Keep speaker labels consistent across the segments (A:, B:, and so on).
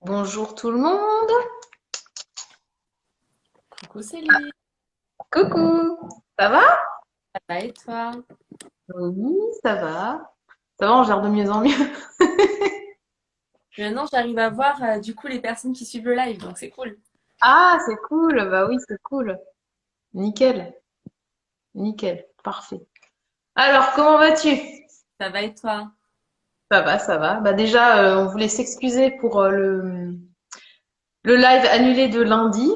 A: Bonjour tout le monde.
B: Coucou Céline,
A: Coucou. Ça va?
B: ça va et toi?
A: Oui, ça va. Ça va, on gère de mieux en mieux.
B: Maintenant, j'arrive à voir du coup les personnes qui suivent le live, donc c'est cool.
A: Ah, c'est cool. Bah oui, c'est cool. Nickel. Nickel. Parfait. Alors, comment vas-tu?
B: Ça va et toi?
A: Ça va, ça va. Bah déjà, on voulait s'excuser pour le live annulé de lundi.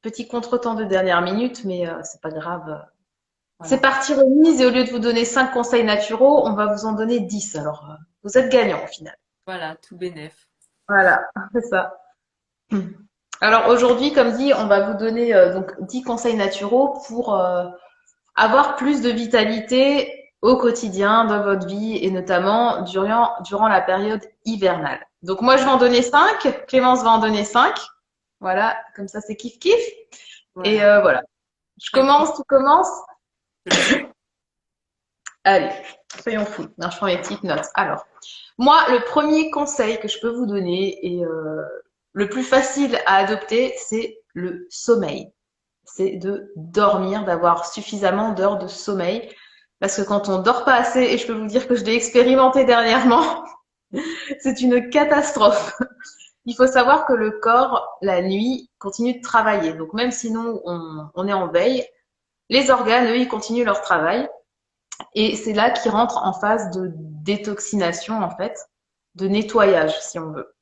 A: Petit contretemps de dernière minute, mais c'est pas grave. C'est
B: Voilà,
A: partie remise et au lieu de vous donner 5 conseils naturaux, on va vous en donner 10. Alors, vous êtes gagnant au final.
B: voilà, tout bénef.
A: Voilà, c'est ça. Alors aujourd'hui, comme dit, on va vous donner donc 10 conseils naturaux pour avoir plus de vitalité au quotidien dans votre vie et notamment durant la période hivernale. Donc moi, je vais en donner 5, Clémence va en donner 5. Voilà, comme ça c'est kiff kiff. Et
B: Voilà,
A: voilà. Je
B: très cool.
A: commence, tu commences.
B: Je le sais.
A: Allez, soyons fous. Non, je prends mes petites notes. Alors, moi, le premier conseil que je peux vous donner et le plus facile à adopter, c'est le sommeil. C'est de dormir, d'avoir suffisamment d'heures de sommeil. Parce que quand on dort pas assez, et je peux vous dire que je l'ai expérimenté dernièrement, c'est une catastrophe. Il faut savoir que le corps, la nuit, continue de travailler. Donc même si nous, on est en veille, les organes, eux, ils continuent leur travail. Et c'est là qu'ils rentrent en phase de détoxination, en fait, de nettoyage, si on veut.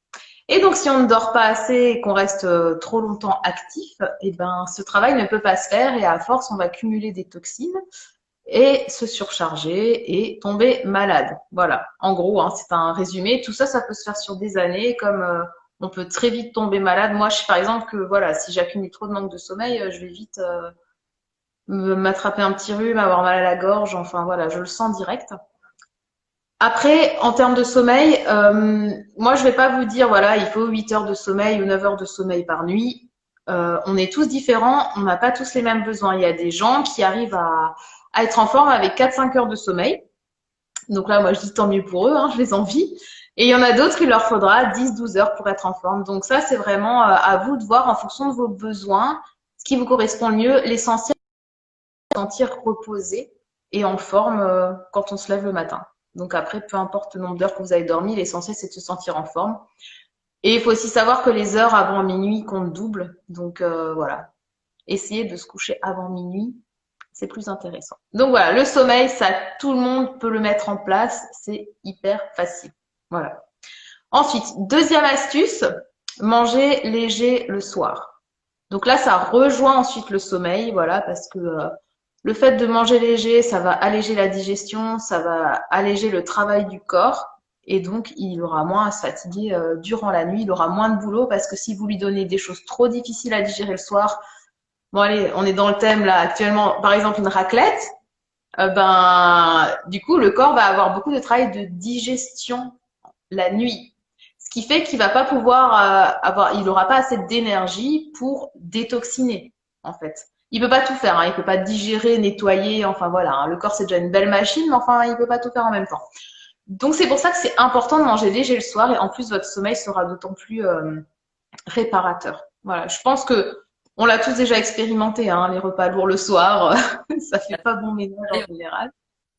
A: Et donc, si on ne dort pas assez et qu'on reste trop longtemps actif, eh ben, ce travail ne peut pas se faire et à force, on va cumuler des toxines et se surcharger et tomber malade. Voilà. En gros, hein, c'est un résumé. Tout ça, ça peut se faire sur des années, comme on peut très vite tomber malade. Moi, je sais par exemple que voilà, si j'accumule trop de manque de sommeil, je vais vite m'attraper un petit rhume, avoir mal à la gorge. Enfin voilà, je le sens direct. Après, en termes de sommeil, moi, je vais pas vous dire, voilà, il faut 8 heures de sommeil ou 9 heures de sommeil par nuit. On est tous différents, on n'a pas tous les mêmes besoins. Il y a des gens qui arrivent à être en forme avec 4-5 heures de sommeil. Donc là, moi, je dis tant mieux pour eux, hein, je les envie. Et il y en a d'autres, il leur faudra 10-12 heures pour être en forme. Donc ça, c'est vraiment à vous de voir en fonction de vos besoins, ce qui vous correspond le mieux. L'essentiel, sentir reposé et en forme quand on se lève le matin. Donc après, peu importe le nombre d'heures que vous avez dormi, l'essentiel c'est de se sentir en forme. Et il faut aussi savoir que les heures avant minuit comptent double. Donc voilà, essayez de se coucher avant minuit, c'est plus intéressant. Donc voilà, le sommeil, ça tout le monde peut le mettre en place, c'est hyper facile. Voilà. Ensuite, deuxième astuce, manger léger le soir. Donc là, ça rejoint ensuite le sommeil, voilà, parce que le fait de manger léger, ça va alléger la digestion, ça va alléger le travail du corps, et donc il aura moins à se fatiguer durant la nuit, il aura moins de boulot, parce que si vous lui donnez des choses trop difficiles à digérer le soir, bon allez, on est dans le thème là actuellement, par exemple une raclette, ben du coup le corps va avoir beaucoup de travail de digestion la nuit. Ce qui fait qu'il va pas pouvoir il aura pas assez d'énergie pour détoxiner, en fait. Il peut pas tout faire, hein. Il peut pas digérer, nettoyer, enfin voilà, hein. Le corps c'est déjà une belle machine, mais enfin il peut pas tout faire en même temps. Donc c'est pour ça que c'est important de manger léger le soir et en plus votre sommeil sera d'autant plus réparateur. Voilà, je pense que on l'a tous déjà expérimenté, hein, les repas lourds le soir, ça fait pas bon ménage en
B: Allez,
A: général.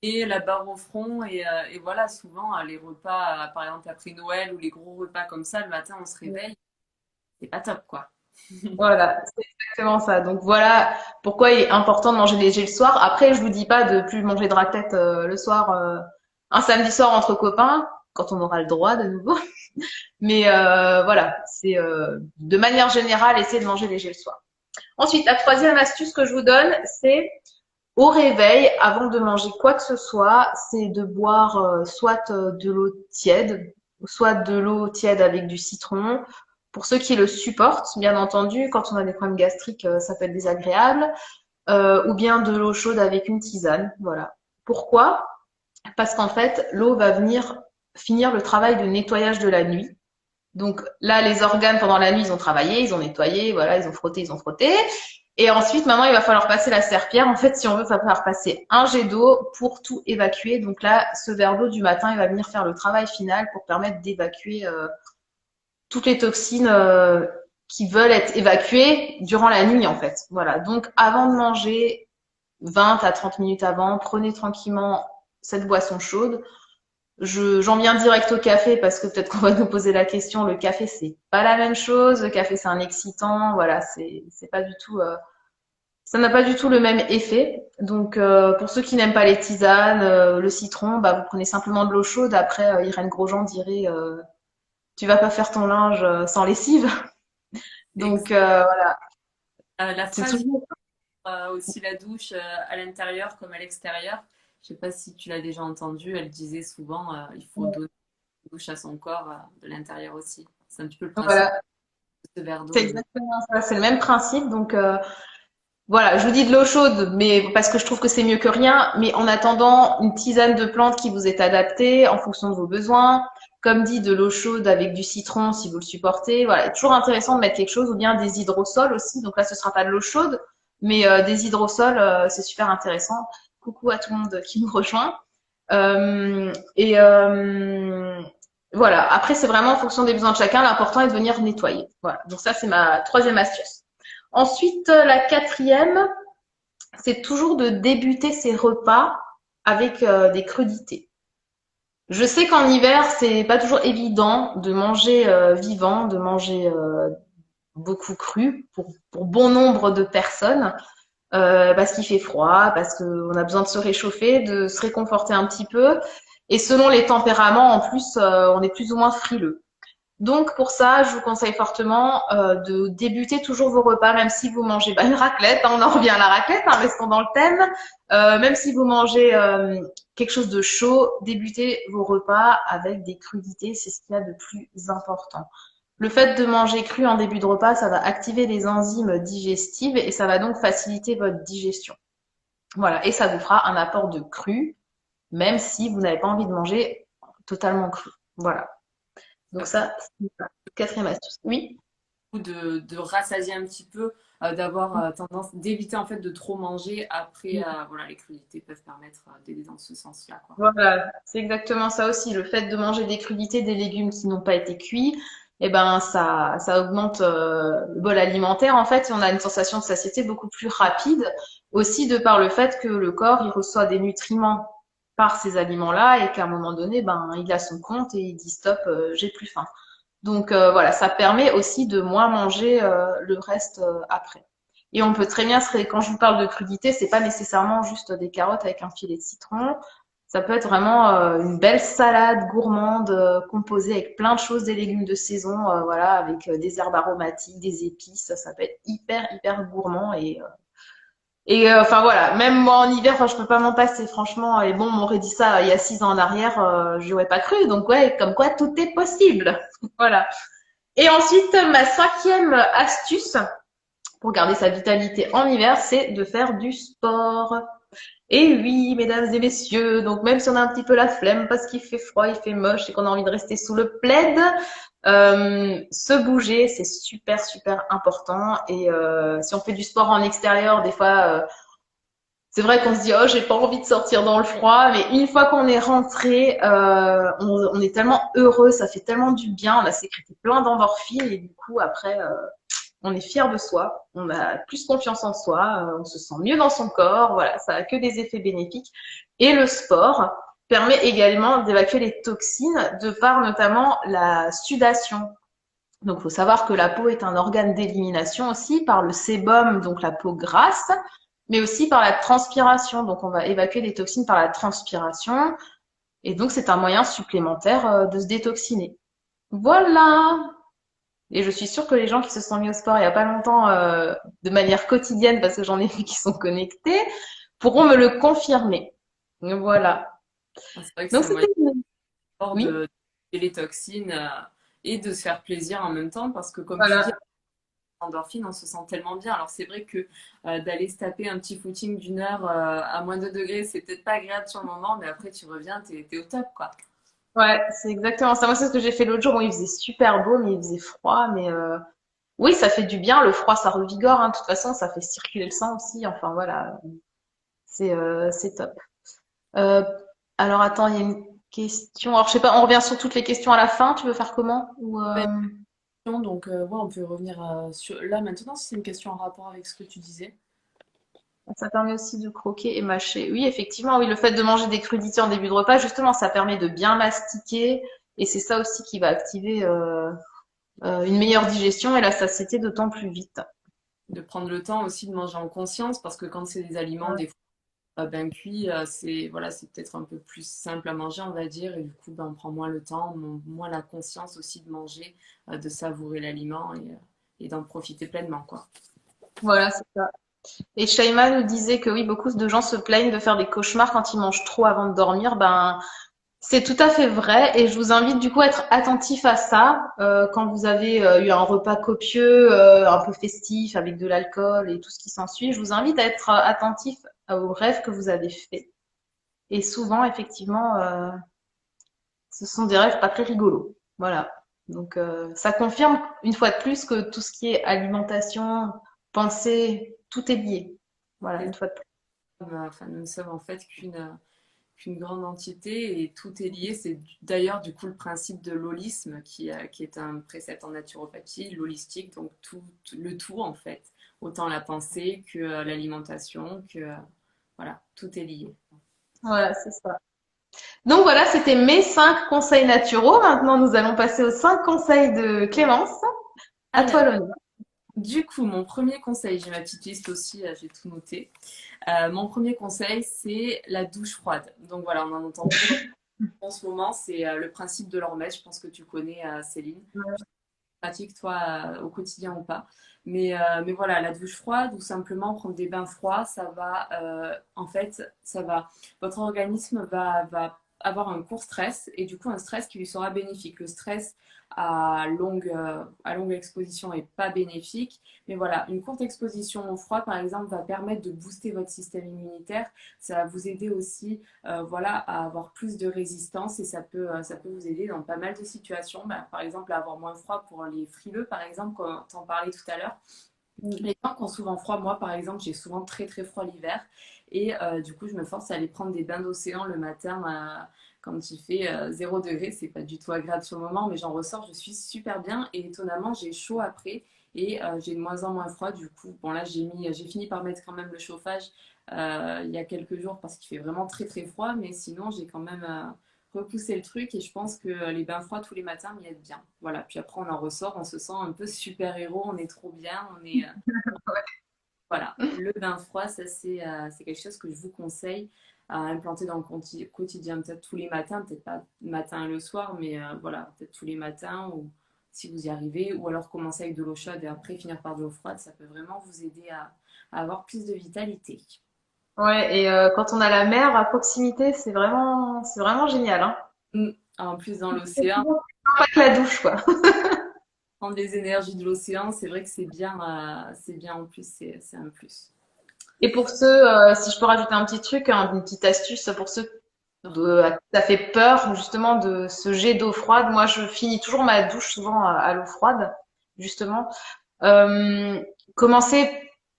B: et la barre au front, et voilà, souvent les repas, par exemple après Noël ou les gros repas comme ça, le matin on se réveille, c'est pas top quoi.
A: Voilà, c'est exactement ça. Donc voilà pourquoi il est important de manger léger le soir. Après, je vous dis pas de plus manger de raclette le soir, un samedi soir entre copains, quand on aura le droit de nouveau. Mais voilà, c'est de manière générale, essayez de manger léger le soir. Ensuite, la troisième astuce que je vous donne, c'est au réveil, avant de manger quoi que ce soit, c'est de boire soit de l'eau tiède, soit de l'eau tiède avec du citron. Pour ceux qui le supportent, bien entendu, quand on a des problèmes gastriques, ça peut être désagréable, ou bien de l'eau chaude avec une tisane. Voilà. Pourquoi? Parce qu'en fait, l'eau va venir finir le travail de nettoyage de la nuit. Donc là, les organes pendant la nuit, ils ont travaillé, ils ont nettoyé, voilà, ils ont frotté, ils ont frotté. Et ensuite, maintenant, il va falloir passer la serpillère. En fait, si on veut, il va falloir passer un jet d'eau pour tout évacuer. Donc là, ce verre d'eau du matin, il va venir faire le travail final pour permettre d'évacuer toutes les toxines qui veulent être évacuées durant la nuit en fait. Voilà. Donc avant de manger, 20 à 30 minutes avant, prenez tranquillement cette boisson chaude. J'en viens direct au café parce que peut-être qu'on va nous poser la question. Le café, c'est pas la même chose. Le café, c'est un excitant. Voilà, c'est pas du tout. Ça n'a pas du tout le même effet. Donc, pour ceux qui n'aiment pas les tisanes, le citron, bah, vous prenez simplement de l'eau chaude. Après, Irène Grosjean dirait, tu vas pas faire ton linge sans lessive. Donc,
B: Exact.
A: voilà,
B: La
A: c'est
B: phrase
A: toujours.
B: aussi la douche à l'intérieur comme à l'extérieur. Je sais pas si tu l'as déjà entendue. Elle disait souvent il faut donner une douche à son corps de l'intérieur aussi. C'est un petit peu le principe
A: Voilà,
B: de ce verre
A: c'est
B: d'eau.
A: exactement ça. C'est le même principe. Donc, voilà, je vous dis de l'eau chaude, mais parce que je trouve que c'est mieux que rien. Mais en attendant, une tisane de plantes qui vous est adaptée en fonction de vos besoins. Comme dit, de l'eau chaude avec du citron si vous le supportez. Voilà, c'est toujours intéressant de mettre quelque chose, ou bien des hydrosols aussi. Donc là, ce sera pas de l'eau chaude, mais des hydrosols, c'est super intéressant. Coucou à tout le monde qui nous rejoint. Et voilà. Après, c'est vraiment en fonction des besoins de chacun. L'important est de venir nettoyer. Voilà. Donc ça, c'est ma troisième astuce. Ensuite, la quatrième, c'est toujours de débuter ses repas avec des crudités. Je sais qu'en hiver, c'est pas toujours évident de manger vivant, de manger beaucoup cru pour bon nombre de personnes, parce qu'il fait froid, parce qu'on a besoin de se réchauffer, de se réconforter un petit peu. Et selon les tempéraments, en plus, on est plus ou moins frileux. Donc pour ça, je vous conseille fortement de débuter toujours vos repas, même si vous mangez une raclette, hein, on en revient à la raclette, hein, restons dans le thème. Même si vous mangez quelque chose de chaud, débutez vos repas avec des crudités, c'est ce qu'il y a de plus important. Le fait de manger cru en début de repas, ça va activer les enzymes digestives et ça va donc faciliter votre digestion. Voilà, et ça vous fera un apport de cru, même si vous n'avez pas envie de manger totalement cru. Voilà. Donc
B: Ça permet
A: ça, c'est la quatrième astuce. Oui.
B: de rassasier un petit peu, d'avoir tendance d'éviter en fait de trop manger après. Voilà, les crudités peuvent permettre d'aider dans ce sens-là, quoi.
A: Voilà, c'est exactement ça aussi. Le fait de manger des crudités, des légumes qui n'ont pas été cuits, eh ben ça augmente le bol alimentaire en fait, et on a une sensation de satiété beaucoup plus rapide, aussi de par le fait que le corps il reçoit des nutriments par ces aliments-là et qu'à un moment donné, ben il a son compte et il dit stop, j'ai plus faim. Donc voilà, ça permet aussi de moins manger le reste après. Et on peut très bien quand je vous parle de crudité, c'est pas nécessairement juste des carottes avec un filet de citron. Ça peut être vraiment une belle salade gourmande composée avec plein de choses, des légumes de saison, voilà, avec des herbes aromatiques, des épices. Ça peut être hyper hyper gourmand enfin voilà, même moi en hiver, enfin je peux pas m'en passer franchement. Et bon, on m'aurait dit ça il y a 6 ans en arrière, j'y aurais pas cru. Donc ouais, comme quoi tout est possible. Voilà. Et ensuite, ma cinquième astuce pour garder sa vitalité en hiver, c'est de faire du sport. Et oui, mesdames et messieurs, donc même si on a un petit peu la flemme parce qu'il fait froid, il fait moche et qu'on a envie de rester sous le plaid, se bouger, c'est super super important. Et si on fait du sport en extérieur, des fois, c'est vrai qu'on se dit oh j'ai pas envie de sortir dans le froid, mais une fois qu'on est rentré, on est tellement heureux, ça fait tellement du bien, on a sécrété plein d'endorphines et du coup après on est fier de soi, on a plus confiance en soi, on se sent mieux dans son corps, voilà, ça a que des effets bénéfiques. Et le sport permet également d'évacuer les toxines de par notamment la sudation. Donc, il faut savoir que la peau est un organe d'élimination aussi par le sébum, donc la peau grasse, mais aussi par la transpiration. Donc, on va évacuer des toxines par la transpiration. Et donc, c'est un moyen supplémentaire de se détoxiner. Voilà. Et je suis sûre que les gens qui se sont mis au sport il n'y a pas longtemps, de manière quotidienne, parce que j'en ai vu qui sont connectés, pourront me le confirmer. Voilà.
B: C'est vrai que
A: Donc
B: c'est un moyen
A: c'était
B: fort
A: oui,
B: de les toxines et de se faire plaisir en même temps parce que comme tu dis,
A: voilà.
B: endorphine, on se sent tellement bien. Alors c'est vrai que d'aller se taper un petit footing d'une heure à moins de degrés, c'est peut-être pas agréable sur le moment, mais après tu reviens, t'es au top, quoi.
A: Ouais, c'est exactement ça. Moi, c'est ce que j'ai fait l'autre jour. Bon, il faisait super beau, mais il faisait froid. Mais oui, ça fait du bien. Le froid, ça revigore, hein. De toute façon, ça fait circuler le sang aussi. Enfin voilà, c'est top. Euh, alors attends, il y a une question. Alors je sais pas, on revient sur toutes les questions à la fin. Tu veux faire comment ou
B: Ben, Donc, ouais, on peut revenir sur là maintenant si c'est une question en rapport avec ce que tu disais.
A: Ça permet aussi de croquer et mâcher. Oui, effectivement, oui, le fait de manger des crudités en début de repas, justement, ça permet de bien mastiquer et c'est ça aussi qui va activer une meilleure digestion et la satiété d'autant plus vite.
B: De prendre le temps aussi de manger en conscience parce que quand c'est des aliments des fois bien cuits, c'est voilà, c'est peut-être un peu plus simple à manger, on va dire, et du coup, ben, on prend moins le temps, moins la conscience aussi de manger, de savourer l'aliment et d'en profiter pleinement, quoi.
A: Voilà, c'est ça. Et Shaima nous disait que oui, beaucoup de gens se plaignent de faire des cauchemars quand ils mangent trop avant de dormir. Ben, c'est tout à fait vrai et je vous invite du coup à être attentif à ça quand vous avez eu un repas copieux, un peu festif avec de l'alcool et tout ce qui s'ensuit. Je vous invite à être attentif aux rêves que vous avez faits. Et souvent, effectivement, ce sont des rêves pas très rigolos. Voilà. Donc ça confirme une fois de plus que tout ce qui est alimentation, pensée, tout est lié. Voilà,
B: Et
A: une fois de plus.
B: enfin, nous ne sommes en fait qu'une grande entité et tout est lié. C'est d'ailleurs du coup le principe de l'holisme qui est un précepte en naturopathie, l'holistique, donc le tout en fait, autant la pensée que l'alimentation, que voilà, tout est lié.
A: Voilà, c'est ça. Donc voilà, c'était mes 5 conseils naturaux. Maintenant, nous allons passer aux 5 conseils de Clémence. À toi
B: Alors,
A: l'honneur.
B: du coup, mon premier conseil, j'ai ma petite liste aussi, j'ai tout noté. Mon premier conseil, c'est la douche froide. Donc voilà, on en entend beaucoup en ce moment, c'est le principe de l'hormèse. Je pense que tu connais, Céline. Pratique toi au quotidien ou pas. Mais voilà, la douche froide ou simplement prendre des bains froids, ça va, en fait, votre organisme va avoir un court stress et du coup un stress qui lui sera bénéfique. Le stress à longue exposition est pas bénéfique, mais voilà, une courte exposition au froid, par exemple, va permettre de booster votre système immunitaire. Ça va vous aider aussi voilà, à avoir plus de résistance et ça peut vous aider dans pas mal de situations. Bah, par exemple, à avoir moins froid pour les frileux, par exemple, quand on parlait tout à l'heure. Les gens qui ont souvent froid, moi par exemple, j'ai souvent très très froid l'hiver et du coup je me force à aller prendre des bains d'océan le matin quand il fait 0 degré. C'est pas du tout agréable sur le moment, mais j'en ressors, je suis super bien et étonnamment j'ai chaud après et j'ai de moins en moins froid. Du coup, bon là j'ai fini par mettre quand même le chauffage il y a quelques jours parce qu'il fait vraiment très très froid, mais sinon j'ai quand même repousser le truc et je pense que les bains froids tous les matins m'y aident bien. Voilà, puis après on en ressort, on se sent un peu super-héros, on est trop bien, on est voilà, le bain froid, ça c'est quelque chose que je vous conseille à implanter dans le quotidien, peut-être tous les matins, peut-être pas le matin et le soir, mais voilà, peut-être tous les matins ou si vous y arrivez, ou alors commencer avec de l'eau chaude et après finir par de l'eau froide, ça peut vraiment vous aider à avoir plus de vitalité.
A: Ouais, et quand on a la mer à proximité, c'est vraiment génial, hein.
B: Mm. En plus dans l'océan,
A: Pas que la douche, quoi.
B: prendre les énergies de l'océan, c'est vrai que c'est bien en plus, c'est un plus.
A: Et pour ceux, si je peux rajouter un petit truc, hein, une petite astuce pour ceux à qui ça fait peur justement de ce jet d'eau froide. Moi, je finis toujours ma douche souvent à l'eau froide, justement. Euh, Commencer,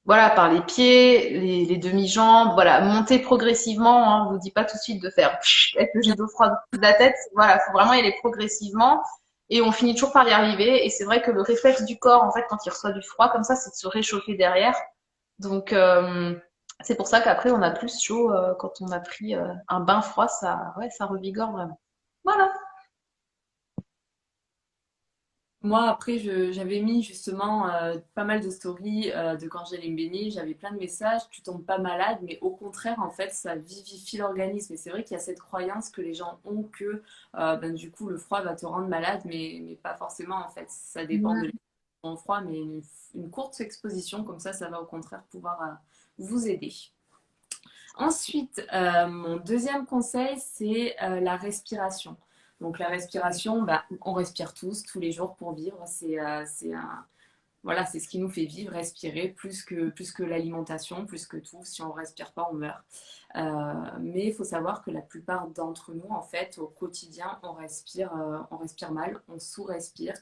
A: voilà, par les pieds, les demi-jambes, voilà, monter progressivement. Hein, on vous dit pas tout de suite de faire avec le jet d'eau froide au-dessus de la tête. Voilà, faut vraiment y aller progressivement. Et on finit toujours par y arriver. Et c'est vrai que le réflexe du corps, en fait, quand il reçoit du froid comme ça, c'est de se réchauffer derrière. Donc, c'est pour ça qu'après, on a plus chaud quand on a pris un bain froid. Ça, ouais, ça revigore vraiment. Voilà.
B: Moi, après, j'avais mis justement pas mal de stories de quand j'allais me baigner. J'avais plein de messages. Tu tombes pas malade, mais au contraire, en fait, ça vivifie l'organisme. Et c'est vrai qu'il y a cette croyance que les gens ont que ben, du coup, le froid va te rendre malade, mais pas forcément, en fait. Ça dépend de l'exposition au froid, mais une courte exposition comme ça va au contraire pouvoir vous aider. Ensuite, mon deuxième conseil, c'est la respiration. Donc la respiration, bah, on respire tous les jours pour vivre. Voilà, c'est ce qui nous fait vivre, respirer, plus que l'alimentation, plus que tout. Si on ne respire pas, on meurt. Mais il faut savoir que la plupart d'entre nous, en fait, au quotidien, on respire mal, on sous-respire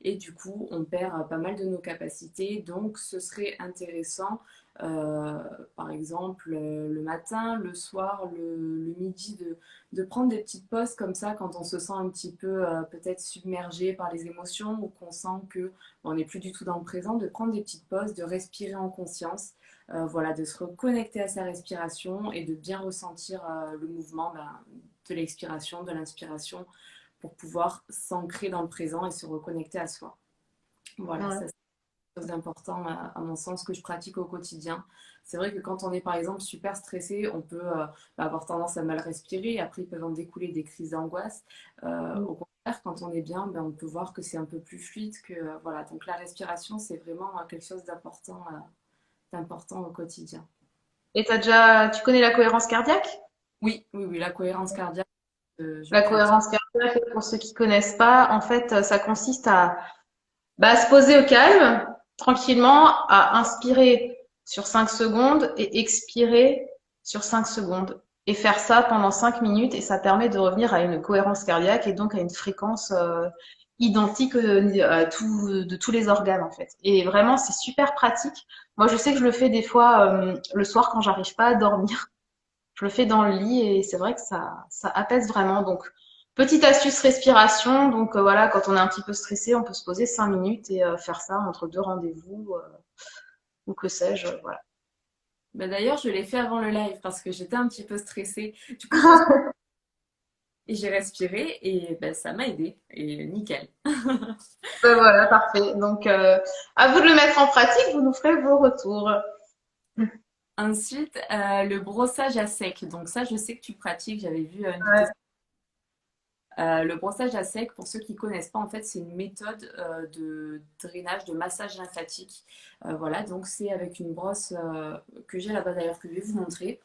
B: et du coup, on perd pas mal de nos capacités. Donc, ce serait intéressant euh, par exemple le matin, le soir, le midi, de prendre des petites pauses comme ça quand on se sent un petit peu peut-être submergé par les émotions ou qu'on sent que on n'est plus du tout dans le présent, de prendre des petites pauses, de respirer en conscience, voilà, de se reconnecter à sa respiration et de bien ressentir le mouvement de l'expiration, de l'inspiration pour pouvoir s'ancrer dans le présent et se reconnecter à soi. Voilà,
A: Ouais.
B: ça c'est quelque chose d'important à mon sens que je pratique au quotidien. C'est vrai que quand on est par exemple super stressé, on peut avoir tendance à mal respirer. Après, il peut en découler des crises d'angoisse. Au contraire, quand on est bien, on peut voir que c'est un peu plus fluide. Voilà. Donc la respiration, c'est vraiment quelque chose d'important au quotidien.
A: Et tu connais la cohérence cardiaque?
B: Oui, oui, oui, la cohérence cardiaque, je
A: La
B: pratique.
A: cohérence cardiaque, pour ceux qui connaissent pas, en fait, ça consiste à se poser au calme, tranquillement, à inspirer sur 5 secondes et expirer sur 5 secondes. Et faire ça pendant 5 minutes et ça permet de revenir à une cohérence cardiaque et donc à une fréquence identique de tous les organes en fait. Et vraiment, c'est super pratique. Moi, je sais que je le fais des fois le soir quand j'arrive pas à dormir. Je le fais dans le lit et c'est vrai que ça apaise vraiment. Donc, petite astuce respiration. Donc, voilà, quand on est un petit peu stressé, on peut se poser 5 minutes et faire ça entre deux rendez-vous ou que sais-je. Voilà.
B: D'ailleurs, je l'ai fait avant le live parce que j'étais un petit peu stressée. Du coup, je me suis... et j'ai respiré et ça m'a aidé. Et nickel.
A: Ben voilà, parfait. Donc, à vous de le mettre en pratique, vous nous ferez vos retours.
B: Ensuite, le brossage à sec. Donc ça, je sais que tu pratiques. J'avais vu une vidéo.
A: Ouais.
B: Le brossage à sec, pour ceux qui ne connaissent pas, en fait, c'est une méthode de drainage, de massage lymphatique. Voilà, donc c'est avec une brosse que j'ai là-bas d'ailleurs, que je vais vous montrer.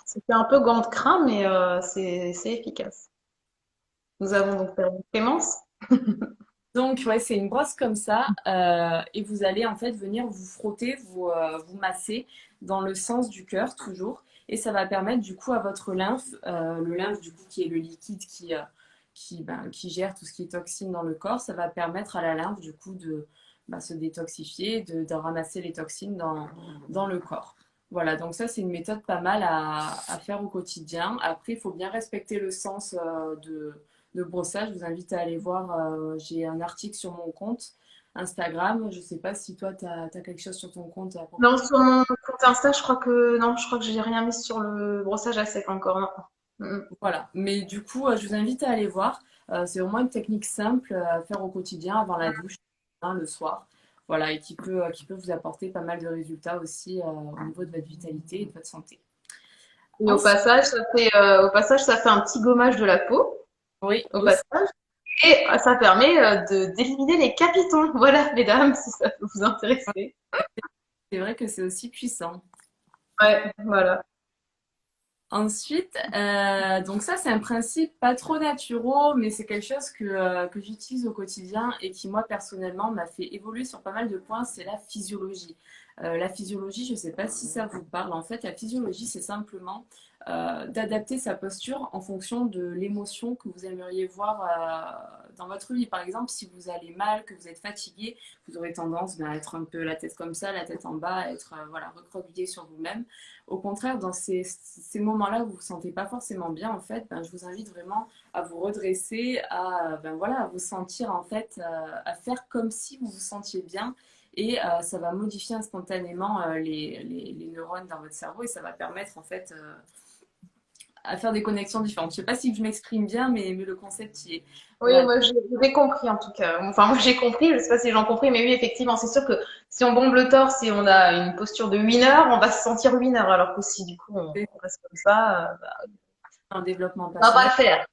A: C'était un peu gant de crin, mais c'est efficace. Nous avons donc perdu Clémence.
B: Donc, ouais, c'est une brosse comme ça, et vous allez en fait venir vous frotter, vous masser dans le sens du cœur toujours, et ça va permettre du coup à votre lymphe, le lymphe du coup qui est le liquide qui gère tout ce qui est toxine dans le corps, ça va permettre à la lymphe du coup de se détoxifier, de ramasser les toxines dans le corps. Voilà, donc ça c'est une méthode pas mal à faire au quotidien. Après, il faut bien respecter le sens de brossage. Je vous invite à aller voir. J'ai un article sur mon compte Instagram. Je ne sais pas si toi, tu as quelque chose sur ton compte à propos.
A: Non, sur mon compte Insta, je crois que non, je crois que j'ai rien mis sur le brossage à sec encore. Non. Mm.
B: Voilà. Mais du coup, je vous invite à aller voir. C'est vraiment une technique simple à faire au quotidien, avant la douche, hein, le soir. Voilà, et qui peut vous apporter pas mal de résultats aussi au niveau de votre vitalité et de votre santé.
A: Et
B: Ensuite,
A: au passage, ça fait un petit gommage de la peau,
B: oui,
A: au
B: aussi,
A: passage, et ça permet d'éliminer les capitons. Voilà, mesdames, si ça peut vous intéresser.
B: c'est vrai que c'est aussi puissant.
A: Ouais, voilà.
B: Ensuite, donc ça c'est un principe pas trop naturel, mais c'est quelque chose que j'utilise au quotidien et qui moi personnellement m'a fait évoluer sur pas mal de points, c'est la physiologie. La physiologie, je ne sais pas si ça vous parle. En fait, la physiologie, c'est simplement d'adapter sa posture en fonction de l'émotion que vous aimeriez voir dans votre vie. Par exemple, si vous allez mal, que vous êtes fatigué, vous aurez tendance à être un peu la tête comme ça, la tête en bas, à être voilà, recroquevillé sur vous-même. Au contraire, dans ces moments-là où vous ne vous sentez pas forcément bien, en fait, je vous invite vraiment à vous redresser, voilà, à vous sentir, en fait, à faire comme si vous vous sentiez bien. Et ça va modifier instantanément les neurones dans votre cerveau et ça va permettre, en fait, à faire des connexions différentes. Je ne sais pas si je m'exprime bien, mais le concept y est.
A: Oui,
B: Voilà.
A: moi j'ai compris en tout cas. Enfin, moi j'ai compris, je sais pas si j'en compris, mais oui, effectivement, c'est sûr que si on bombe le torse et on a une posture de winner, on va se sentir winner, alors que si du coup
B: C'est
A: on reste comme ça,
B: un développement
A: on va pas
B: personnel.
A: le faire.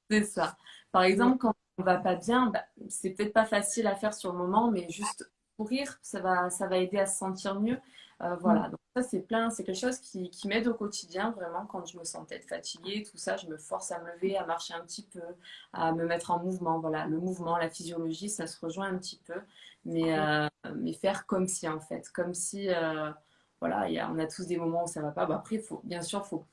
B: C'est ça. Par
A: Mm.
B: exemple, quand on va pas bien, c'est peut-être pas facile à faire sur le moment, mais juste courir, ça va aider à se sentir mieux.
A: Mm.
B: Voilà. Donc ça, c'est quelque chose qui m'aide au quotidien, vraiment, quand je me sens peut-être fatiguée, tout ça, je me force à me lever, à marcher un petit peu, à me mettre en mouvement. Voilà, le mouvement, la physiologie, ça se rejoint un petit peu, mais faire comme si, en fait, comme si, voilà, on a tous des moments où ça va pas. Après, bien sûr, faut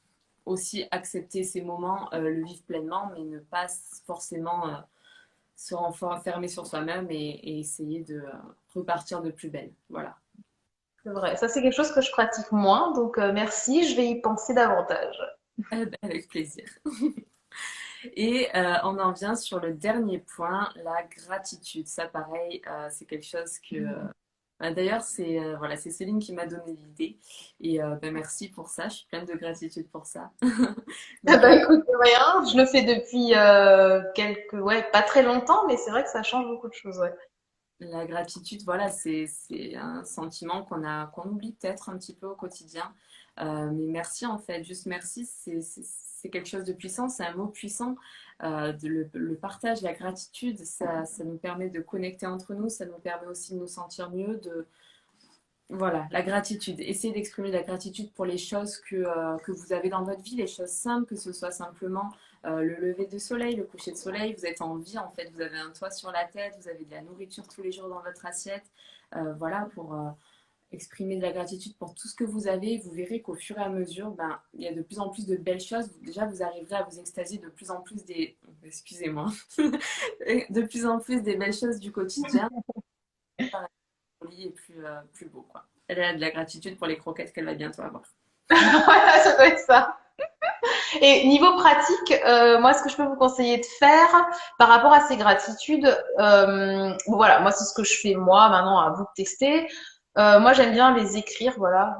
B: aussi accepter ces moments, le vivre pleinement, mais ne pas forcément se renfermer sur soi-même et essayer de repartir de plus belle. Voilà.
A: C'est vrai. Ça, c'est quelque chose que je pratique moins. Donc, merci. Je vais y penser davantage.
B: Avec plaisir. Et on en vient sur le dernier point, la gratitude. Ça, pareil, c'est quelque chose que... d'ailleurs, c'est voilà, c'est Céline qui m'a donné l'idée. Et merci pour ça. Je suis pleine de gratitude pour ça.
A: Ah
B: Donc,
A: bah écoute, rien. Je le fais depuis ouais, pas très longtemps, mais c'est vrai que ça change beaucoup de choses, ouais.
B: la gratitude, voilà, c'est un sentiment qu'on oublie peut-être un petit peu au quotidien. Mais merci en fait, juste merci, c'est quelque chose de puissant, c'est un mot puissant. Le partage, la gratitude, ça nous permet de connecter entre nous, ça nous permet aussi de nous sentir mieux, voilà, la gratitude. Essayez d'exprimer la gratitude pour les choses que vous avez dans votre vie, les choses simples, que ce soit simplement le lever de soleil, le coucher de soleil. Vous êtes en vie, en fait, vous avez un toit sur la tête, vous avez de la nourriture tous les jours dans votre assiette. Voilà, pour exprimer de la gratitude pour tout ce que vous avez. Vous verrez qu'au fur et à mesure, ben, il y a de plus en plus de belles choses. Déjà, vous arriverez à vous extasier de plus en plus des... Excusez-moi. De plus en plus des belles choses du quotidien. Et plus beau, quoi. Elle a de la gratitude pour les croquettes qu'elle va bientôt avoir.
A: Voilà, ça doit être ça. Et niveau pratique, moi, ce que je peux vous conseiller de faire par rapport à ces gratitudes, bon, voilà, moi, c'est ce que je fais moi, maintenant, à vous de tester. Moi, j'aime bien les écrire, voilà.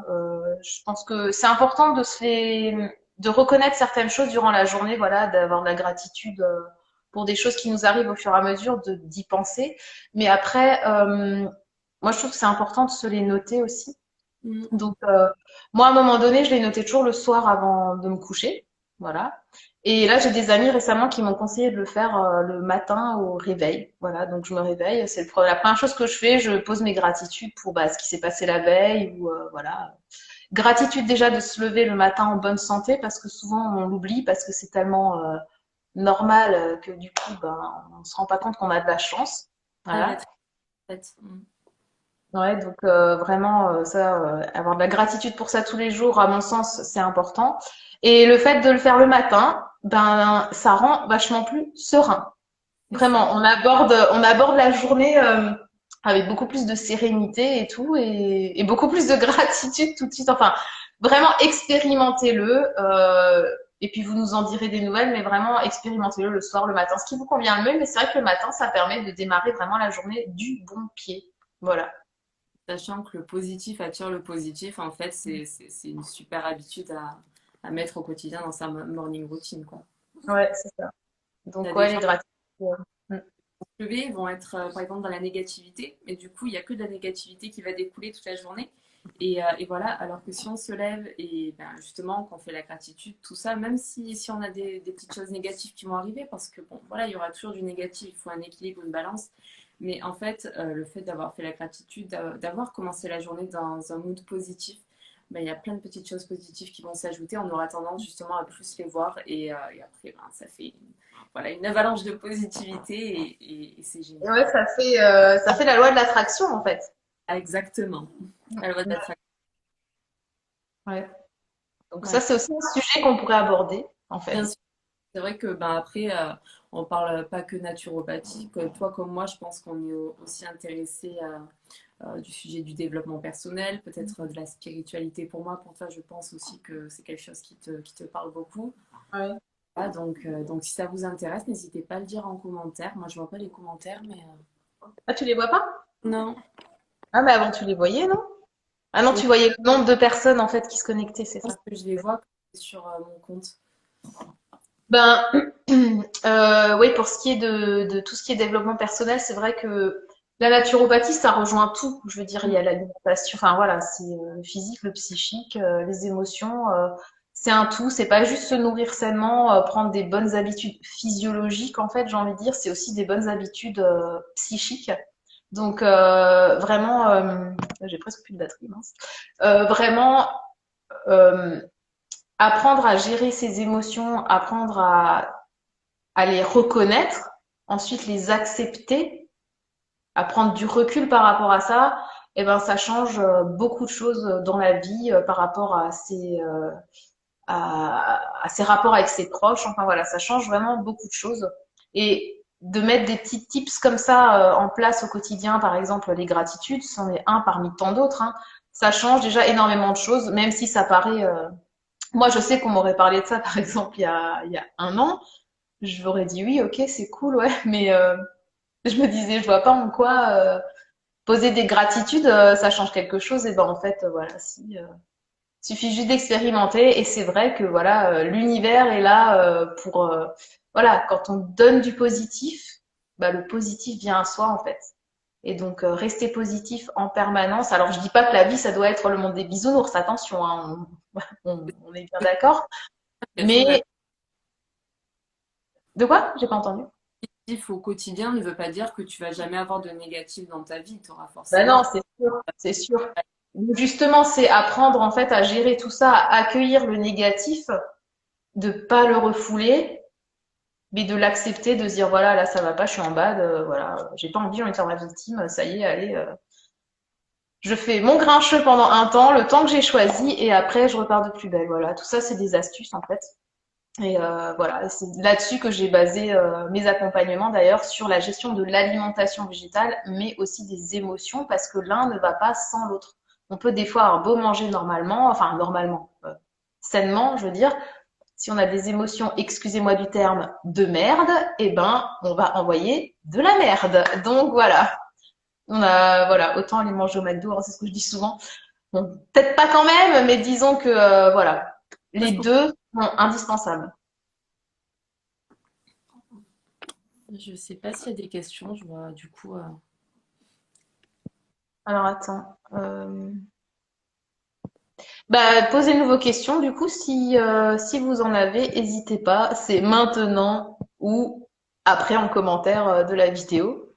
A: Je pense que c'est important de reconnaître certaines choses durant la journée, voilà, d'avoir de la gratitude pour des choses qui nous arrivent au fur et à mesure, d'y penser. Mais après, moi, je trouve que c'est important de se les noter aussi.
B: Mm.
A: Donc, moi, à un moment donné, je l'ai noté toujours le soir avant de me coucher. Voilà. Et là, j'ai des amis récemment qui m'ont conseillé de le faire le matin au réveil. Voilà. Donc, je me réveille. La première chose que je fais, je pose mes gratitudes pour bah, ce qui s'est passé la veille ou voilà. Gratitude déjà de se lever le matin en bonne santé parce que souvent on l'oublie parce que c'est tellement normal que du coup, ben, on se rend pas compte qu'on a de la chance.
B: Ah ouais,
A: Voilà.
B: très chouette. Mm.
A: Ouais, donc vraiment ça, avoir de la gratitude pour ça tous les jours, à mon sens, c'est important. Et le fait de le faire le matin, ben ça rend vachement plus serein.
B: C'est ça.
A: Vraiment, on aborde la journée avec beaucoup plus de sérénité et tout, et beaucoup plus de gratitude tout de suite. Enfin, vraiment expérimentez-le. Et puis vous nous en direz des nouvelles, mais vraiment expérimentez-le le soir, le matin, ce qui vous convient le mieux. Mais c'est vrai que le matin, ça permet de démarrer vraiment la journée du bon pied. Voilà.
B: Sachant que le positif attire le positif, en fait, c'est une super habitude à mettre au quotidien dans sa morning routine, quoi.
A: Ouais, c'est ça.
B: Il y a
A: Donc,
B: des
A: ouais, les
B: gens
A: gratitudes. Mm.
B: qui vont être, par exemple, dans la négativité, mais du coup, il n'y a que de la négativité qui va découler toute la journée. Et voilà, alors que si on se lève et ben, justement qu'on fait la gratitude, tout ça, même si on a des petites choses négatives qui vont arriver, parce que bon, voilà, il y aura toujours du négatif, il faut un équilibre, une balance. Mais en fait, le fait d'avoir fait la gratitude, d'avoir commencé la journée dans un mood positif, ben, il y a plein de petites choses positives qui vont s'ajouter. On aura tendance justement à plus les voir et après, ben, ça fait voilà, une avalanche de positivité et c'est
A: Et
B: génial.
A: ouais, ça fait la loi de l'attraction, en fait.
B: Ah, exactement. La loi de
A: Mm.
B: l'attraction.
A: Ouais. Donc, ça,
B: Ouais.
A: c'est aussi un sujet qu'on pourrait aborder, en
B: Bien
A: fait.
B: sûr. C'est vrai que ben, après, on parle pas que naturopathie. Toi comme moi, je pense qu'on est aussi intéressé du sujet du développement personnel, peut-être de la spiritualité pour moi. Pour toi, je pense aussi que c'est quelque chose qui te parle beaucoup.
A: Ouais.
B: Ah, donc, si ça vous intéresse, n'hésitez pas à le dire en commentaire. Moi, je vois pas les commentaires, mais
A: Ah, tu les vois pas?
B: non.
A: Ah, mais avant, tu les voyais, non? Ah non,
B: Oui,
A: tu voyais le nombre de personnes, en fait, qui se connectaient, c'est
B: je pense
A: ça.
B: que je les vois sur mon compte.
A: Ben, oui, pour ce qui est de tout ce qui est développement personnel, c'est vrai que la naturopathie, ça rejoint tout. Je veux dire, il y a l'alimentation, enfin voilà, c'est le physique, le psychique, les émotions. C'est un tout. C'est pas juste se nourrir sainement, prendre des bonnes habitudes physiologiques, en fait, j'ai envie de dire. C'est aussi des bonnes habitudes psychiques. Donc vraiment, j'ai presque plus de batterie, mince. Vraiment. euh, Apprendre à gérer ses émotions, apprendre à les reconnaître, ensuite les accepter, à prendre du recul par rapport à ça, et ben ça change beaucoup de choses dans la vie par rapport à ses rapports avec ses proches. Enfin voilà, ça change vraiment beaucoup de choses. Et de mettre des petits tips comme ça en place au quotidien, par exemple les gratitudes, c'en est un parmi tant d'autres, hein. Ça change déjà énormément de choses, même si ça paraît. Moi, je sais qu'on m'aurait parlé de ça, par exemple, il y a un an. Je m'aurais dit oui, ok, c'est cool, ouais, mais je me disais, je vois pas en quoi poser des gratitudes, ça change quelque chose. Et ben en fait, voilà, si suffit juste d'expérimenter. Et c'est vrai que voilà, l'univers est là pour voilà, quand on donne du positif, bah, le positif vient à soi en fait. Et donc rester positif en permanence. Alors je dis pas que la vie ça doit être le monde des bisounours, attention, hein, on est bien d'accord.
B: Quelque chose à
A: Mais de quoi? J'ai pas entendu.
B: positif au quotidien ne veut pas dire que tu vas jamais avoir de négatif dans ta vie. Tu auras
A: Ben
B: forcément.
A: non, c'est sûr, c'est sûr. Justement, c'est apprendre en fait à gérer tout ça, à accueillir le négatif, de pas le refouler, mais de l'accepter, de se dire voilà, là ça va pas, je suis en bad, voilà, j'ai pas envie, j'ai envie de faire ma victime, ça y est, allez, je fais mon grincheux pendant un temps, le temps que j'ai choisi, et après je repars de plus belle. Voilà, tout ça c'est des astuces en fait. Et voilà, c'est là-dessus que j'ai basé mes accompagnements d'ailleurs sur la gestion de l'alimentation végétale, mais aussi des émotions, parce que l'un ne va pas sans l'autre. On peut des fois avoir beau manger normalement, enfin normalement, sainement, je veux dire, si on a des émotions, excusez-moi du terme, de merde, eh ben on va envoyer de la merde. Donc voilà, on a voilà, autant aller manger au McDo, hein, c'est ce que je dis souvent. Bon, peut-être pas quand même, mais disons que voilà, les
B: Parce que
A: deux sont indispensables.
B: je sais pas s'il y a des questions. Je vois du coup.
A: Alors attends. Bah, posez une nouvelle question. Du coup, si vous en avez, n'hésitez pas. C'est maintenant ou après en commentaire de la vidéo.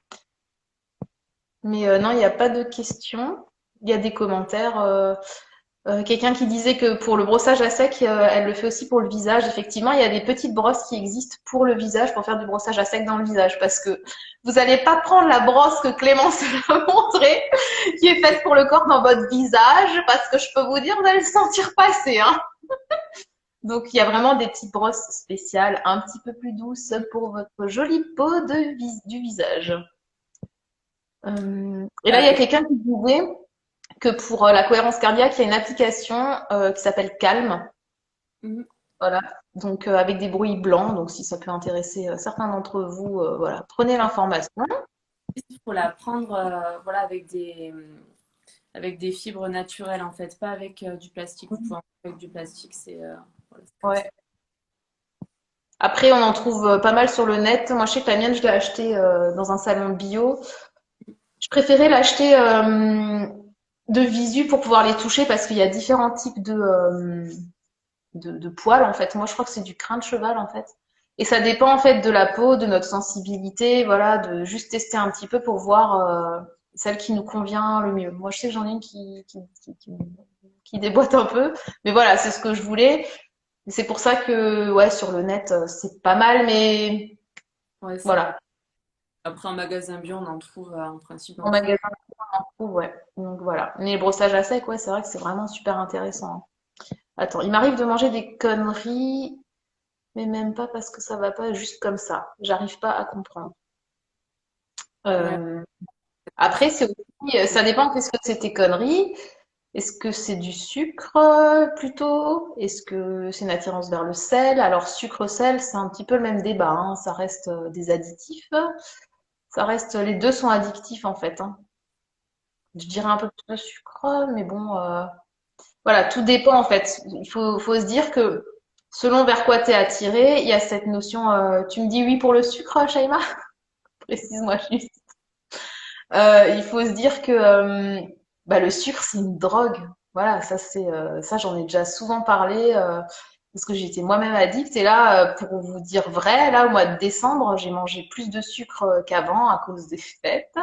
A: Mais non, il n'y a pas de questions. Il y a des commentaires. Quelqu'un qui disait que pour le brossage à sec, elle le fait aussi pour le visage. Effectivement, il y a des petites brosses qui existent pour le visage, pour faire du brossage à sec dans le visage. Parce que vous n'allez pas prendre la brosse que Clémence a montrée, qui est faite pour le corps dans votre visage, parce que je peux vous dire, vous allez le sentir passer, hein. Donc, il y a vraiment des petites brosses spéciales, un petit peu plus douces pour votre jolie peau du visage. Et là, il y a
B: Et
A: quelqu'un qui disait que pour la cohérence cardiaque, il y a une application qui s'appelle Calm.
B: mhm.
A: Voilà. Donc, avec des bruits blancs. Donc, si ça peut intéresser certains d'entre vous, voilà, prenez l'information.
B: Il faut la prendre voilà, avec des fibres naturelles en fait, pas avec du plastique. Vous pouvez en faire avec du plastique, voilà, c'est comme ça.
A: Ouais. Après, on en trouve pas mal sur le net. Moi, je sais que la mienne, je l'ai achetée dans un salon bio. Je préférais l'acheter de visu pour pouvoir les toucher parce qu'il y a différents types de poils en fait. Moi, je crois que c'est du crin de cheval en fait. Et ça dépend en fait de la peau, de notre sensibilité, voilà, de juste tester un petit peu pour voir celle qui nous convient le mieux. Moi, je sais que j'en ai une qui déboîte un peu, mais voilà, c'est ce que je voulais. Et c'est pour ça que, ouais, sur le net, c'est pas mal, mais
B: Ouais,
A: voilà.
B: après, en magasin bio, on en trouve en principe dans
A: En
B: tout.
A: magasin, on en trouve, ouais. Donc voilà. Mais le brossage à sec, ouais, c'est vrai que c'est vraiment super intéressant, hein. Attends, il m'arrive de manger des conneries, mais même pas parce que ça va pas, juste comme ça. J'arrive pas à comprendre.
B: Ouais,
A: Euh, Après, c'est aussi, ça dépend qu'est-ce que c'est tes conneries. Est-ce que c'est du sucre plutôt? Est-ce que c'est une attirance vers le sel? Alors, sucre-sel, c'est un petit peu le même débat, hein. Ça reste des additifs. Ça reste, les deux sont addictifs en fait, hein. Je dirais un peu plus de sucre, mais bon, voilà, tout dépend en fait. Faut se dire que selon vers quoi t'es attiré, il y a cette notion. Tu me dis oui pour le sucre, Shaima? Précise-moi juste. Il faut se dire que bah, le sucre, c'est une drogue. Voilà, ça c'est ça, j'en ai déjà souvent parlé parce que j'étais moi-même addict. Et là, pour vous dire vrai, là au mois de décembre, j'ai mangé plus de sucre qu'avant à cause des fêtes.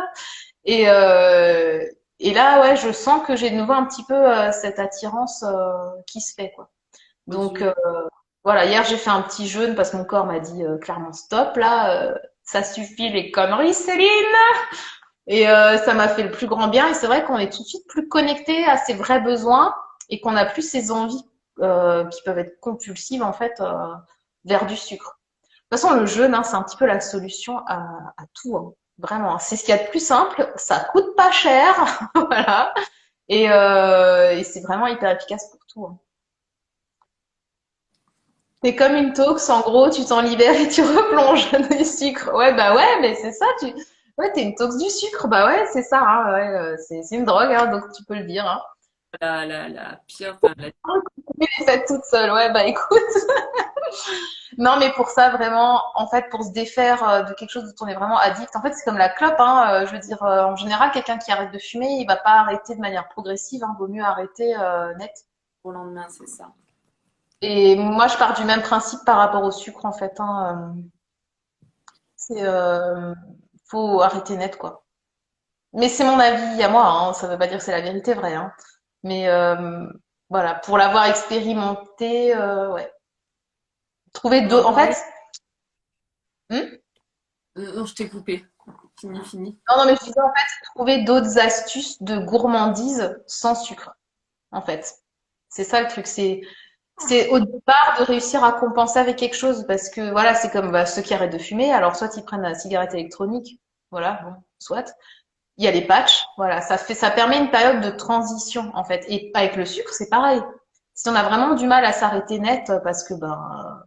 A: Et euh, et là, ouais, je sens que j'ai de nouveau un petit peu cette attirance qui se fait, quoi. Donc
B: produit.
A: voilà, hier j'ai fait un petit jeûne parce que mon corps m'a dit clairement stop, là, ça suffit les conneries, Céline. Et ça m'a fait le plus grand bien. Et c'est vrai qu'on est tout de suite plus connecté à ses vrais besoins et qu'on a plus ces envies qui peuvent être compulsives en fait vers du sucre. toute façon, le jeûne, hein, c'est un petit peu la solution à tout, hein. Vraiment, hein. C'est ce qu'il y a de plus simple, ça coûte pas cher, voilà, et c'est vraiment hyper efficace pour tout, hein. C'est comme une tox, en gros, tu t'en libères et tu replonges dans du sucre. Ouais, bah ouais, mais c'est ça, ouais, t'es une tox du sucre, bah ouais, c'est ça, hein, ouais, c'est une drogue, hein, donc tu peux le dire, hein.
B: La pire, enfin,
A: Je l'ai faite toute seule, ouais, bah écoute. Non, mais pour ça, vraiment, en fait, pour se défaire de quelque chose dont on est vraiment addict, en fait, c'est comme la clope, hein, je veux dire, en général, quelqu'un qui arrête de fumer, il va pas arrêter de manière progressive, hein, vaut mieux arrêter net.
B: au lendemain, c'est ça.
A: Et moi, je pars du même principe par rapport au sucre, en fait, hein, c'est, faut arrêter net, quoi. Mais c'est mon avis à moi, hein, ça veut pas dire que c'est la vérité vraie, hein. Mais voilà, pour l'avoir expérimenté, ouais. Trouver
B: On en
A: d'autres, en
B: parlait.
A: fait, hmm.
B: Non, je t'ai coupé. Fini, fini.
A: Non, non, mais je disais en fait, trouver d'autres astuces de gourmandise sans sucre, en fait. C'est ça le truc, c'est au départ de réussir à compenser avec quelque chose, parce que voilà, c'est comme bah, ceux qui arrêtent de fumer, alors soit ils prennent la cigarette électronique, voilà, bon, soit. Il y a les patchs, voilà, ça permet une période de transition, en fait. Et avec le sucre, c'est pareil. Si on a vraiment du mal à s'arrêter net parce que ben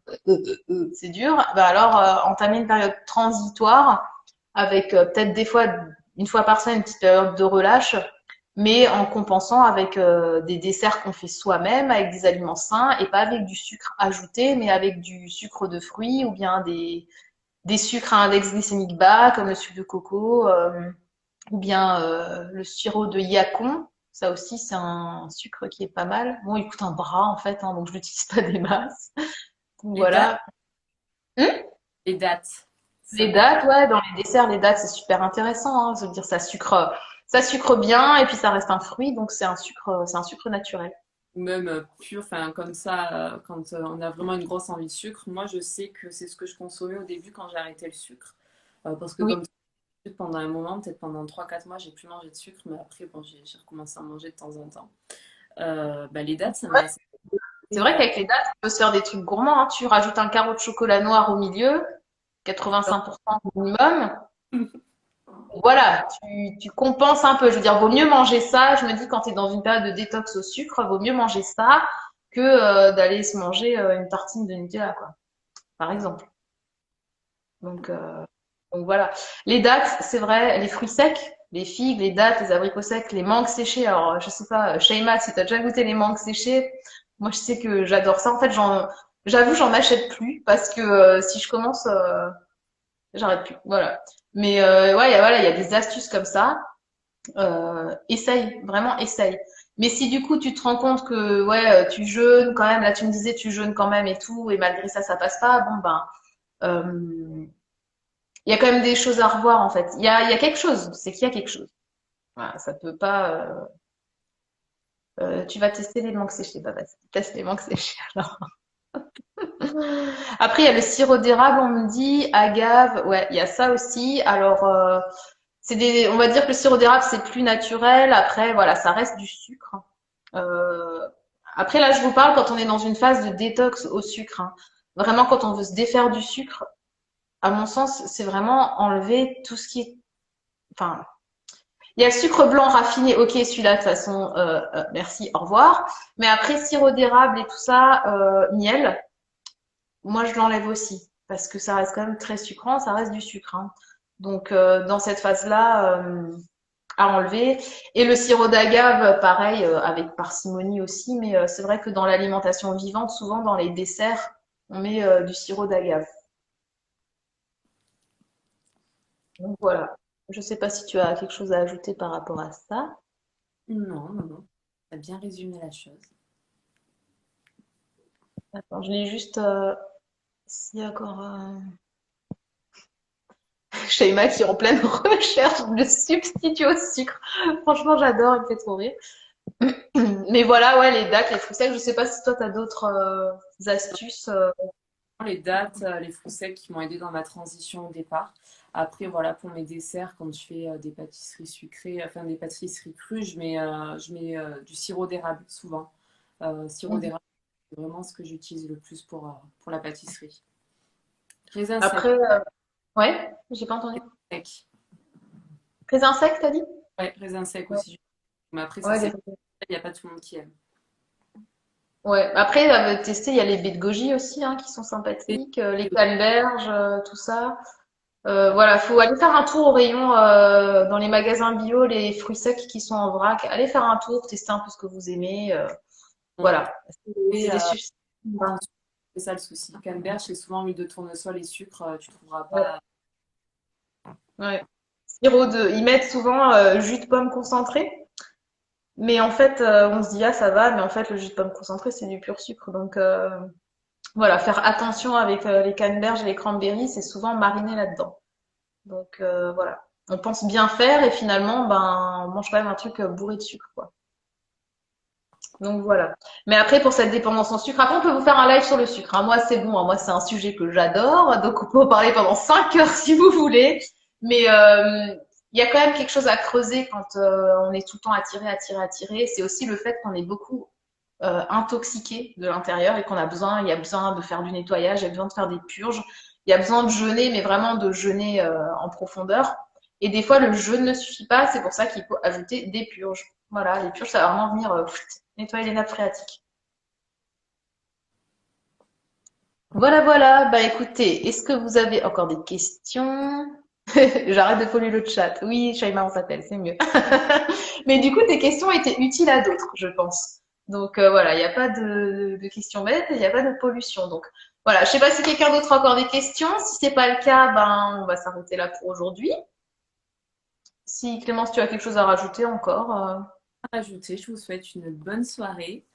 A: c'est dur, ben alors entamer une période transitoire avec peut-être des fois une fois par semaine une petite période de relâche, mais en compensant avec des desserts qu'on fait soi-même, avec des aliments sains et pas avec du sucre ajouté, mais avec du sucre de fruits ou bien des sucres à index glycémique bas comme le sucre de coco. Ou bien le sirop de yacon. Ça aussi, c'est un sucre qui est pas mal. Bon, il coûte un bras en fait, hein, donc je l'utilise pas des masses. Donc,
B: Les dates,
A: voilà. Hmm.
B: les dates. Ça
A: Les
B: me parle.
A: dattes, ouais, dans les desserts, les dattes, c'est super intéressant, hein. Ça veut dire ça sucre bien et puis ça reste un fruit, donc c'est un sucre naturel.
B: Ou même pur, enfin comme ça, quand on a vraiment une grosse envie de sucre. Moi, je sais que c'est ce que je consommais au début quand j'ai arrêté le sucre. Parce que
A: Oui.
B: comme pendant un moment, peut-être pendant 3 4 mois, j'ai plus mangé de sucre, mais après, bon, j'ai recommencé à manger de temps en temps. Bah, les dates, ça
A: Ouais,
B: m'a assez
A: c'est
B: fait,
A: vrai qu'avec les dattes, on peut se faire des trucs gourmands, hein. Tu rajoutes un carreau de chocolat noir au milieu, 85% minimum. Voilà, tu compenses un peu. Je veux dire, vaut mieux manger ça. Je me dis, quand tu es dans une période de détox au sucre, vaut mieux manger ça que d'aller se manger une tartine de Nutella, quoi, par exemple. Donc, euh, donc voilà. Les dattes, c'est vrai, les fruits secs, les figues, les dattes, les abricots secs, les mangues séchées. Alors, je sais pas, Shaima, si t'as déjà goûté les mangues séchées, moi je sais que j'adore ça. En fait, j'avoue, j'en achète plus parce que si je commence, j'arrête plus. Voilà. Mais ouais, voilà, il y a des astuces comme ça. Essaye, vraiment essaye. Mais si du coup tu te rends compte que ouais, tu jeûnes quand même, là tu me disais tu jeûnes quand même et tout, et malgré ça ça passe pas, bon ben euh, il y a quand même des choses à revoir en fait. Il y a quelque chose, c'est qu'il y a quelque chose. Voilà, ça peut pas. Tu vas tester les mangues séchées, bah vas-y, teste les mangues séchées alors. Après il y a le sirop d'érable, on me dit, agave, ouais, il y a ça aussi. Alors on va dire que le sirop d'érable c'est plus naturel. Après voilà, ça reste du sucre. Euh, Après, là, je vous parle quand on est dans une phase de détox au sucre, hein. Vraiment, quand on veut se défaire du sucre, à mon sens, c'est vraiment enlever tout ce qui est. Enfin, il y a le sucre blanc raffiné, ok, celui-là, de toute façon, merci, au revoir. Mais après, sirop d'érable et tout ça, miel, moi, je l'enlève aussi. Parce que ça reste quand même très sucrant, ça reste du sucre, hein. Donc, dans cette phase-là, à enlever. Et le sirop d'agave, pareil, avec parcimonie aussi, mais c'est vrai que dans l'alimentation vivante, souvent dans les desserts, on met du sirop d'agave. Donc voilà. Je sais pas si tu as quelque chose à ajouter par rapport à ça.
B: Non, non, non. T'as bien résumé la chose.
A: Attends, je lis juste s'il y a encore Sheima qui est en pleine recherche de substitut au sucre. Franchement, j'adore, il me fait trop rire. Mais voilà, ouais, les dates, les fruits secs, je sais pas si toi tu as d'autres astuces.
B: Les dates, les fruits secs qui m'ont aidé dans ma transition au départ. Après, voilà, pour mes desserts, quand je fais des pâtisseries sucrées, enfin des pâtisseries crues, je mets du sirop d'érable souvent. Sirop d'érable, c'est vraiment ce que j'utilise le plus pour la pâtisserie. Raisin sec.
A: Après, ouais, j'ai pas entendu.
B: Sec.
A: Raisin sec, t'as dit?
B: Ouais, raisin sec
A: Ouais,
B: aussi. Mais après, ça,
A: ouais,
B: c'est. Il n'y a pas tout le monde qui aime.
A: ouais. Après, tester, il y a les baies de goji aussi, hein, qui sont
B: Et-
A: sympathiques, les canneberges, tout ça. Voilà, faut aller faire un tour au rayon dans les magasins bio, les fruits secs qui sont en vrac. Allez faire un tour, tester un peu ce que vous aimez. Voilà, c'est
B: Et,
A: des sujets.
B: attention, c'est ça le souci. Canneberge, c'est souvent huile de tournesol et sucre. Tu trouveras
A: Ouais,
B: pas.
A: ouais. Ils mettent souvent jus de pomme concentré, mais en fait, on se dit ah ça va, mais en fait le jus de pomme concentré c'est du pur sucre. Donc voilà, faire attention avec les canneberges et les cranberries, c'est souvent mariné là-dedans. Donc voilà, on pense bien faire et finalement ben on mange quand même un truc bourré de sucre quoi. Donc voilà. Mais après, pour cette dépendance en sucre, après, on peut vous faire un live sur le sucre, hein. Moi, c'est bon, hein. Moi, c'est un sujet que j'adore. Donc, on peut en parler pendant 5 heures si vous voulez. Mais il y a quand même quelque chose à creuser quand on est tout le temps attiré, attiré, attiré. C'est aussi le fait qu'on est beaucoup intoxiqué de l'intérieur et il y a besoin de faire du nettoyage, il y a besoin de faire des purges, il y a besoin de jeûner, mais vraiment de jeûner en profondeur. Et des fois, le jeûne ne suffit pas. C'est pour ça qu'il faut ajouter des purges. Voilà, les purges, ça va vraiment venir nettoyer les nappes phréatiques. Voilà, voilà. Bah écoutez, est-ce que vous avez encore des questions? J'arrête de polluer le chat. Oui, Shaima, on s'appelle, c'est mieux. Mais du coup, tes questions étaient utiles à d'autres, je pense. Donc voilà, il n'y a pas de questions bêtes, il n'y a pas de pollution. Donc voilà, je sais pas si quelqu'un d'autre a encore des questions. Si c'est pas le cas, ben on va s'arrêter là pour aujourd'hui. Si Clémence, tu as quelque chose à rajouter encore,
B: Ajouter, je vous souhaite une bonne soirée.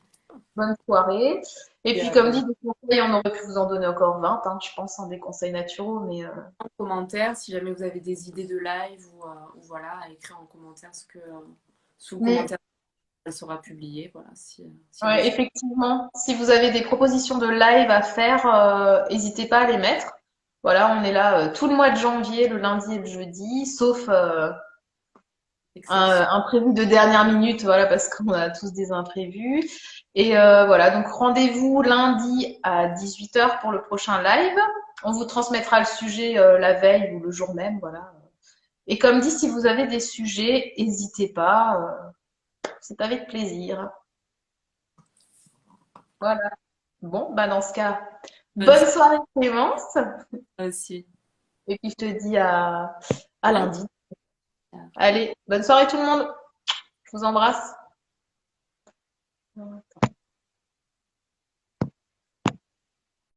A: bonne soirée. Et
B: Et,
A: puis comme dit, des conseils, on aurait pu vous en donner encore 20, hein, je pense, hein, des conseils naturels, mais
B: en commentaire, si jamais vous avez des idées de live ou voilà, à écrire en commentaire sous le
A: mm.
B: commentaire, elle sera publiée. Voilà, si
A: Ouais,
B: besoin.
A: effectivement, si vous avez des propositions de live à faire, n'hésitez pas à les mettre. Voilà, on est là tout le mois de janvier, le lundi et le jeudi, sauf
B: Exception.
A: un prévu de dernière minute, voilà, parce qu'on a tous des imprévus. Et voilà, donc rendez-vous lundi à 18 heures pour le prochain live. On vous transmettra le sujet la veille ou le jour même, voilà. Et comme dit, si vous avez des sujets, n'hésitez pas, c'est avec plaisir. Voilà. Bon, bah dans ce cas,
B: Bonne
A: bonne soirée Clémence.
B: soirée aussi.
A: Et puis je te dis à
B: Lundi.
A: lundi. Allez, bonne soirée tout le monde. Je vous embrasse.